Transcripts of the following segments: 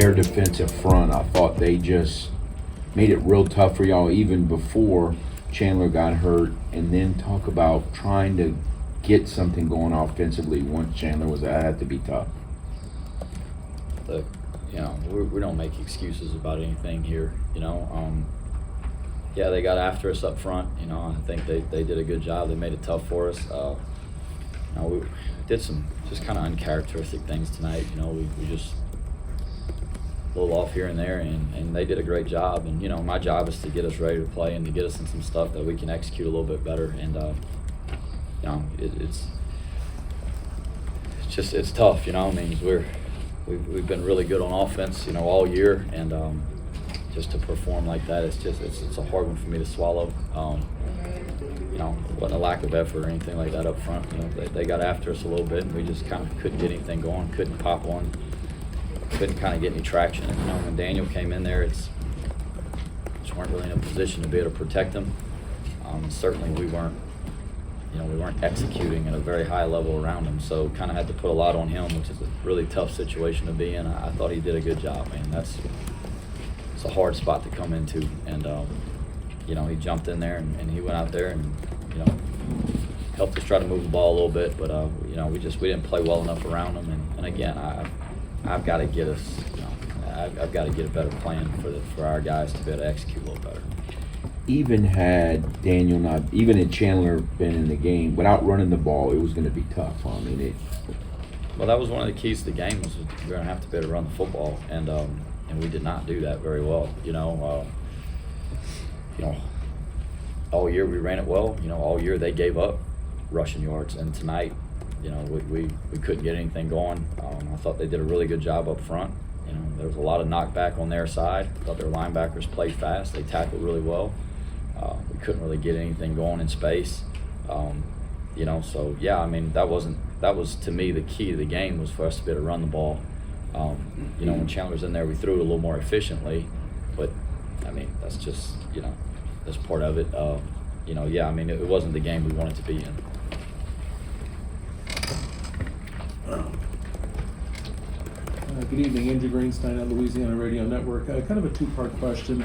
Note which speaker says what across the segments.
Speaker 1: their defensive front. I thought they just made it real tough for y'all even before Chandler got hurt, and then talk about trying to get something going offensively once Chandler was out. It had to be tough.
Speaker 2: Look, we don't make excuses about anything here, Yeah, they got after us up front, I think they did a good job. They made it tough for us. We did some just kind of uncharacteristic things tonight. We just a little off here and there, and they did a great job. And my job is to get us ready to play and to get us in some stuff that we can execute a little bit better. And it's tough. We've been really good on offense, all year, and just to perform like that, it's a hard one for me to swallow. Wasn't a lack of effort or anything like that up front. They got after us a little bit, and we just kind of couldn't get anything going, couldn't pop one, couldn't kind of get any traction. And, when Daniel came in there, just weren't really in a position to be able to protect him. Certainly we weren't executing at a very high level around him, so kind of had to put a lot on him, which is a really tough situation to be in. I thought he did a good job, man. It's a hard spot to come into, and he jumped in there and he went out there and helped us try to move the ball a little bit, but we didn't play well enough around him, and again, I've got to get us, I've got to get a better plan for our guys to be able to execute a little better.
Speaker 1: Even had Chandler been in the game, without running the ball, it was going to be tough.
Speaker 2: Well, that was one of the keys to the game, was we're going to have to be able to run the football, and we did not do that very well. All year we ran it well. All year they gave up rushing yards, and tonight, we couldn't get anything going. I thought they did a really good job up front. There was a lot of knockback on their side. I thought their linebackers played fast. They tackled really well. We couldn't really get anything going in space. So yeah, that was to me the key to the game, was for us to be able to run the ball. When Chandler's in there, we threw it a little more efficiently, but that's just, that's part of it. It wasn't the game we wanted to be in.
Speaker 3: Good evening, Andrew Greenstein on Louisiana Radio Network. Kind of a two-part question.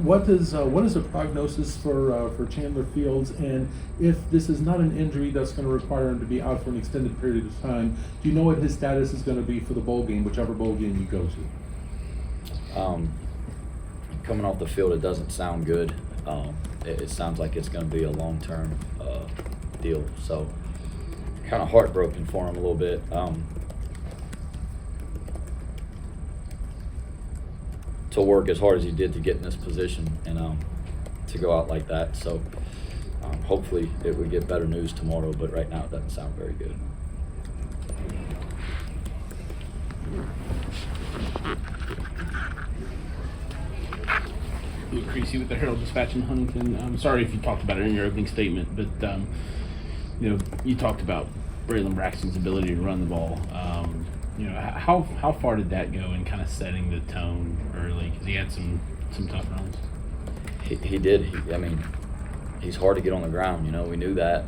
Speaker 3: What is the prognosis for Chandler Fields, and if this is not an injury that's going to require him to be out for an extended period of time, do you know what his status is going to be for the bowl game, whichever bowl game you go to?
Speaker 2: Coming off the field, it doesn't sound good. It sounds like it's going to be a long-term deal. So kind of heartbroken for him a little bit. To work as hard as he did to get in this position and to go out like that. So hopefully it would get better news tomorrow, but right now it doesn't sound very good.
Speaker 4: Luke Creasy with the Herald Dispatch in Huntington. I'm sorry if you talked about it in your opening statement, but you talked about Braylon Braxton's ability to run the ball. How far did that go in kind of setting the tone early? Because he had some tough runs.
Speaker 2: He did. He's hard to get on the ground. We knew that.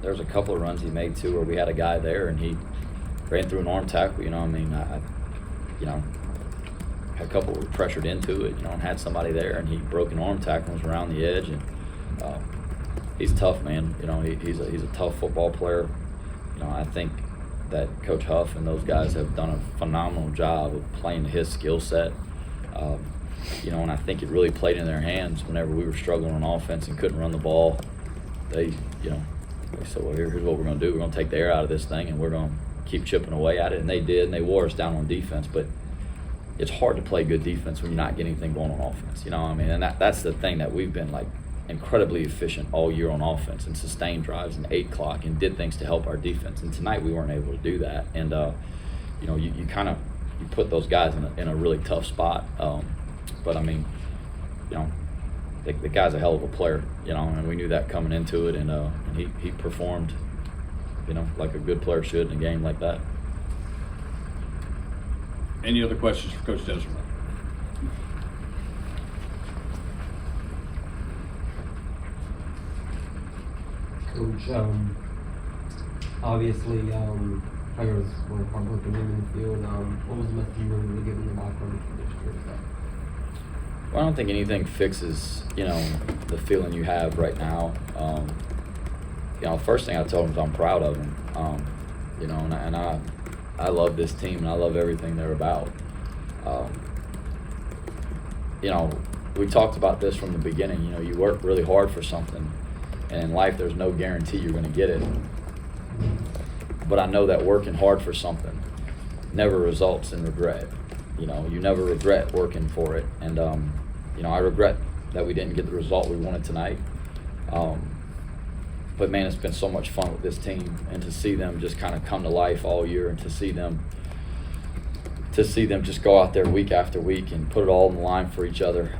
Speaker 2: There was a couple of runs he made too, where we had a guy there and he ran through an arm tackle. Had a couple were pressured into it, and had somebody there, and he broke an arm tackle and was around the edge. And he's tough, man. He's a tough football player. I think that Coach Huff and those guys have done a phenomenal job of playing his skill set. And I think it really played in their hands whenever we were struggling on offense and couldn't run the ball. They said, well, here's what we're going to do. We're going to take the air out of this thing, and we're going to keep chipping away at it. And they did, and they wore us down on defense. But it's hard to play good defense when you're not getting anything going on offense. And that's the thing, that we've been incredibly efficient all year on offense and sustained drives and 8 o'clock and did things to help our defense. And tonight we weren't able to do that. And you put those guys in a really tough spot. But the guy's a hell of a player, and we knew that coming into it. And he performed, like a good player should in a game like that.
Speaker 5: Any other questions for Coach Desormeaux?
Speaker 6: Coach, obviously, players were hardworking in the field. What was the message you were really giving the locker room for this year?
Speaker 2: Well, I don't think anything fixes, the feeling you have right now. First thing I told them is I'm proud of them. And I love this team and I love everything they're about. We talked about this from the beginning. You work really hard for something, and in life there's no guarantee you're going to get it. But I know that working hard for something never results in regret. You never regret working for it. And, I regret that we didn't get the result we wanted tonight. But man, it's been so much fun with this team, and to see them just kind of come to life all year, and to see them just go out there week after week and put it all on the line for each other.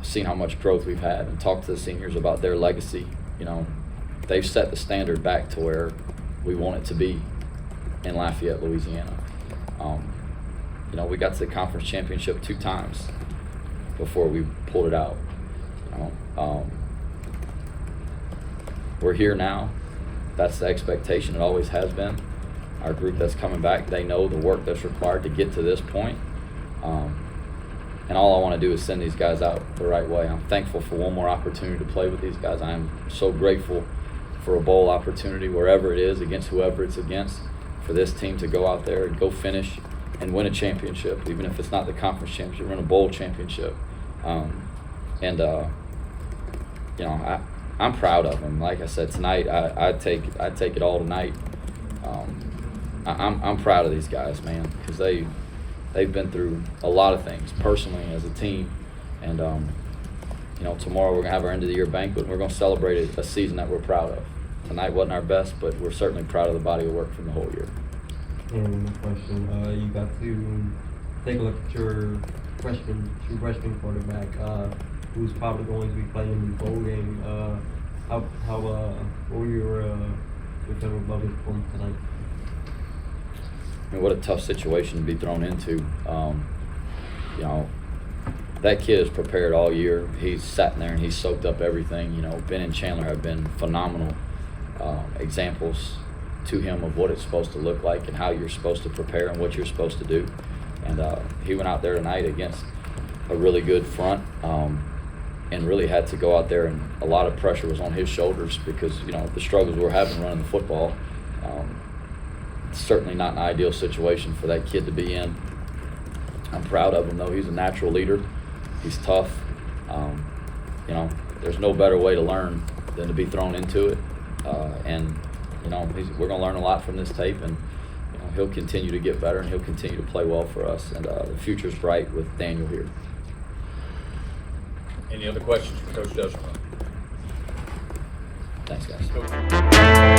Speaker 2: Seeing how much growth we've had, and talk to the seniors about their legacy. They've set the standard back to where we want it to be in Lafayette, Louisiana. We got to the conference championship 2 times before we pulled it out. We're here now. That's the expectation. It always has been. Our group that's coming back, they know the work that's required to get to this point. And all I want to do is send these guys out the right way. I'm thankful for one more opportunity to play with these guys. I am so grateful for a bowl opportunity, wherever it is, against whoever it's against, for this team to go out there and go finish and win a championship, even if it's not the conference championship, win a bowl championship. I'm proud of them. Like I said, tonight, I take it all tonight. I'm proud of these guys, man, because they've been through a lot of things personally as a team. And tomorrow we're gonna have our end of the year banquet, and we're gonna celebrate a season that we're proud of. Tonight wasn't our best, but we're certainly proud of the body of work from the whole year.
Speaker 6: And the question, you got to take a look at your freshman quarterback, who's probably going to be playing in the bowl game. What were your feeling about his performance tonight?
Speaker 2: What a tough situation to be thrown into. That kid is prepared all year. He's sat in there and he's soaked up everything. Ben and Chandler have been phenomenal examples to him of what it's supposed to look like and how you're supposed to prepare and what you're supposed to do. And he went out there tonight against a really good front, and really had to go out there, and a lot of pressure was on his shoulders because the struggles we're having running the football. Certainly not an ideal situation for that kid to be in. I'm proud of him though. He's a natural leader. He's tough. There's no better way to learn than to be thrown into it. We're going to learn a lot from this tape, and he'll continue to get better, and he'll continue to play well for us. And the future's bright with Daniel here.
Speaker 5: Any other questions for Coach Desormeaux?
Speaker 2: Thanks, guys.
Speaker 5: Coach.